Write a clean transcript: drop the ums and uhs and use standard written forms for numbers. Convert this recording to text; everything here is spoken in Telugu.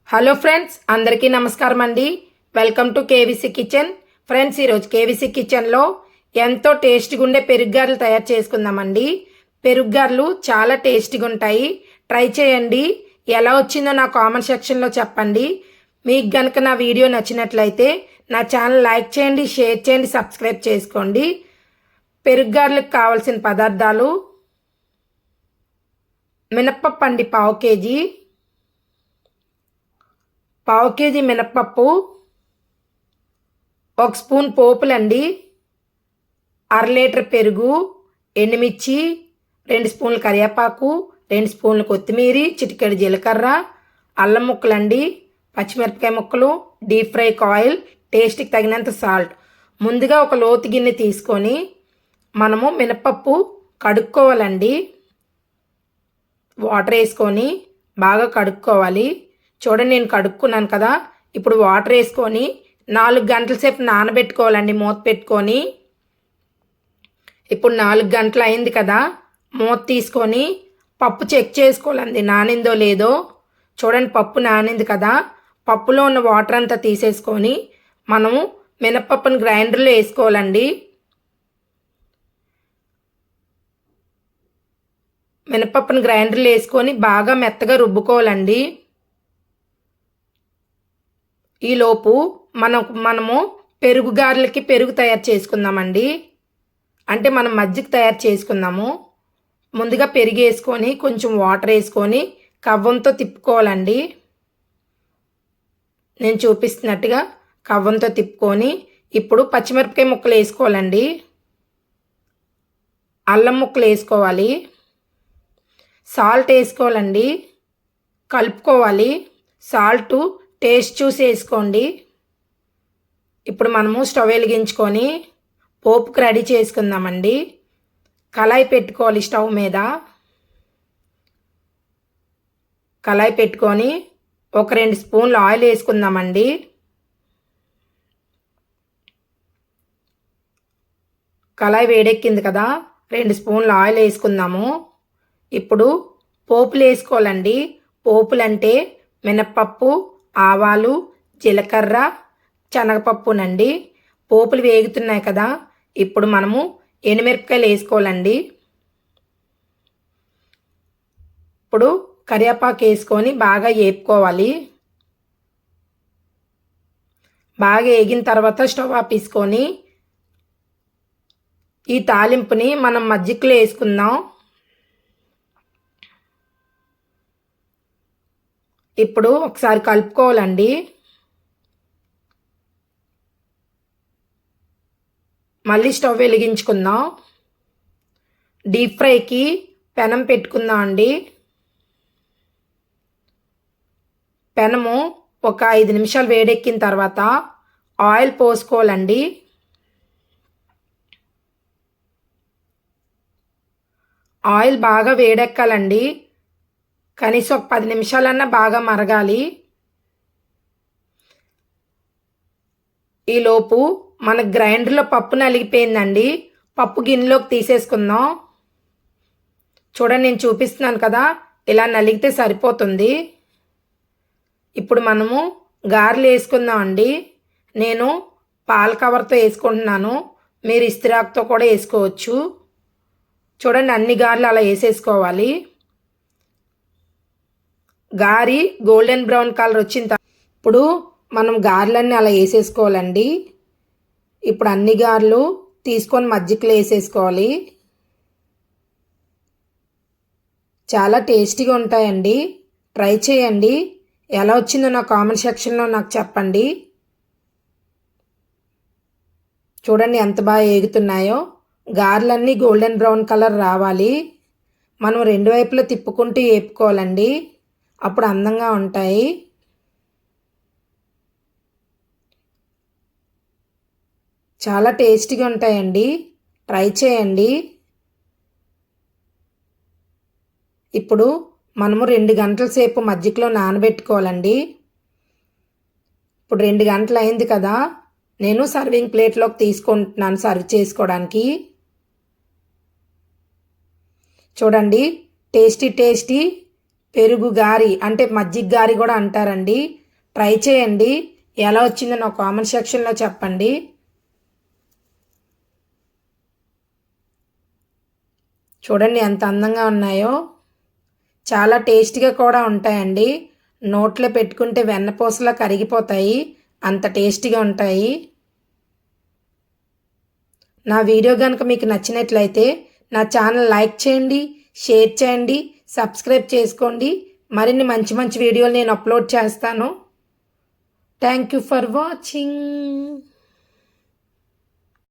హలో ఫ్రెండ్స్, అందరికీ నమస్కారం అండి. Welcome to KVC kitchen. Friends, ఈరోజు కేవీసీ కిచెన్లో ఎంతో టేస్టీగా ఉండే పెరుగుగారెలు తయారు చేసుకుందామండి. పెరుగుగారెలు చాలా టేస్టీగా ఉంటాయి. ట్రై చేయండి. ఎలా వచ్చిందో నా కామెంట్ సెక్షన్లో చెప్పండి. మీకు కనుక నా వీడియో నచ్చినట్లయితే నా ఛానల్ లైక్ చేయండి, షేర్ చేయండి, సబ్స్క్రైబ్ చేసుకోండి. పెరుగుగారెలకు కావాల్సిన పదార్థాలు: మినప్పప్పు అండి పావు కేజీ మినప్పప్పు, 1 స్పూన్ పోపులండి, 1/2 లీటర్ పెరుగు, ఎండుమిర్చి, 2 స్పూన్లు కరివేపాకు, 2 స్పూన్లు కొత్తిమీర, చిటికెడు జీలకర్ర, అల్లం ముక్కలండి, పచ్చిమిరపకాయ ముక్కలు, డీప్ ఫ్రై ఆయిల్, టేస్ట్కి తగినంత సాల్ట్. ముందుగా ఒక లోతు గిన్నె తీసుకొని మనము మినప్పప్పు కడుక్కోవాలండి. వాటర్ వేసుకొని బాగా కడుక్కోవాలి. చూడండి, నేను కడుక్కున్నాను కదా. ఇప్పుడు వాటర్ వేసుకొని 4 గంటల సేపు నానబెట్టుకోవాలండి మూత పెట్టుకొని. ఇప్పుడు 4 గంటలు అయింది కదా. మూత తీసుకొని పప్పు చెక్ చేసుకోవాలండి నానిందో లేదో. చూడండి, పప్పు నానింది కదా. పప్పులో ఉన్న వాటర్ అంతా తీసేసుకొని మనము మినప్పప్పుని గ్రైండర్లో వేసుకోవాలండి. మినప్పప్పుని గ్రైండర్లో వేసుకొని బాగా మెత్తగా రుబ్బుకోవాలండి. ఈలోపు మనము పెరుగు గారెలకి పెరుగు తయారు చేసుకుందామండి. అంటే మనం మజ్జిగ తయారు చేసుకుందాము. ముందుగా పెరుగు వేసుకొని కొంచెం వాటర్ వేసుకొని కవ్వంతో తిప్పుకోవాలండి. నేను చూపిస్తున్నట్టుగా కవ్వంతో తిప్పుకొని ఇప్పుడు పచ్చిమిరపకాయ ముక్కలు వేసుకోవాలండి. అల్లం ముక్కలు వేసుకోవాలి. సాల్ట్ వేసుకోవాలండి. కలుపుకోవాలి. సాల్ట్ టేస్ట్ చూసి వేసుకోండి. ఇప్పుడు మనము స్టవ్ వెలిగించుకొని పోపుకి రెడీ చేసుకుందామండి. కళాయి పెట్టుకోవాలి. స్టవ్ మీద కళాయి పెట్టుకొని ఒక 2 స్పూన్లు ఆయిల్ వేసుకుందామండి. కళాయి వేడెక్కింది కదా, 2 స్పూన్లు ఆయిల్ వేసుకుందాము. ఇప్పుడు పోపులు వేసుకోవాలండి. పోపులంటే మినప్పప్పు, ఆవాలు, జీలకర్ర, శనగపప్పునండి. పోపులు వేగుతున్నాయి కదా. ఇప్పుడు మనము ఎండుమిరపకాయలు వేసుకోవాలండి. ఇప్పుడు కరివేపాకు వేసుకొని బాగా వేపుకోవాలి. బాగా వేగిన తర్వాత స్టవ్ ఆపేసుకొని ఈ తాలింపుని మనం మజ్జిగలో వేసుకుందాం. ఇప్పుడు ఒకసారి కలుపుకోవాలండి. మళ్ళీ స్టవ్ వెలిగించుకుందాం. డీప్ ఫ్రైకి పెనం పెట్టుకుందాం అండి. పెనము ఒక 5 నిమిషాలు వేడెక్కిన తర్వాత ఆయిల్ పోసుకోవాలండి. ఆయిల్ బాగా వేడెక్కాలండి. కనీసం ఒక 10 నిమిషాలన్నా బాగా మరగాలి. ఈలోపు మన గ్రైండర్లో పప్పు నలిగిపోయిందండి. పప్పు గిన్నెలోకి తీసేసుకుందాం. చూడండి, నేను చూపిస్తున్నాను కదా, ఇలా నలిగితే సరిపోతుంది. ఇప్పుడు మనము గారెలు వేసుకుందాం అండి. నేను పాల కవర్తో వేసుకుంటున్నాను. మీరు ఇస్త్రాకుతో కూడా వేసుకోవచ్చు. చూడండి, అన్ని గారెలు అలా వేసేసుకోవాలి. గారి గోల్డెన్ బ్రౌన్ కలర్ వచ్చిన ఇప్పుడు మనం గారెలన్నీ అలా వేసేసుకోవాలండి. ఇప్పుడు అన్ని గారెలు తీసుకొని మజ్జిగలో వేసేసుకోవాలి. చాలా టేస్టీగా ఉంటాయండి. ట్రై చేయండి. ఎలా వచ్చిందో నా కామెంట్ సెక్షన్లో నాకు చెప్పండి. చూడండి ఎంత బాగా వేగుతున్నాయో. గారెలన్నీ గోల్డెన్ బ్రౌన్ కలర్ రావాలి. మనం 2 వైపులా తిప్పుకుంటూ వేపుకోవాలండి. అప్పుడు అందంగా ఉంటాయి. చాలా టేస్టీగా ఉంటాయండి. ట్రై చేయండి. ఇప్పుడు మనము 2 గంటల సేపు మజ్జిగలో నానబెట్టుకోవాలండి. ఇప్పుడు 2 గంటలు అయింది కదా. నేను సర్వింగ్ ప్లేట్లోకి తీసుకుంటున్నాను సర్వ్ చేసుకోవడానికి. చూడండి, టేస్టీ పెరుగు గారి అంటే మజ్జిగ గారి కూడా అంటారండి. ట్రై చేయండి. ఎలా వచ్చిందో నా కామెంట్ సెక్షన్లో చెప్పండి. చూడండి ఎంత అందంగా ఉన్నాయో. చాలా టేస్టీగా కూడా ఉంటాయండి. నోట్లో పెట్టుకుంటే వెన్నపూసలా కరిగిపోతాయి, అంత టేస్టీగా ఉంటాయి. నా వీడియో కనుక మీకు నచ్చినట్లయితే నా ఛానల్ లైక్ చేయండి, షేర్ చేయండి, సబ్స్క్రైబ్ చేసుకోండి. మరిన్ని మంచి మంచి వీడియోలు నేను అప్లోడ్ చేస్తాను. Thank you for watching.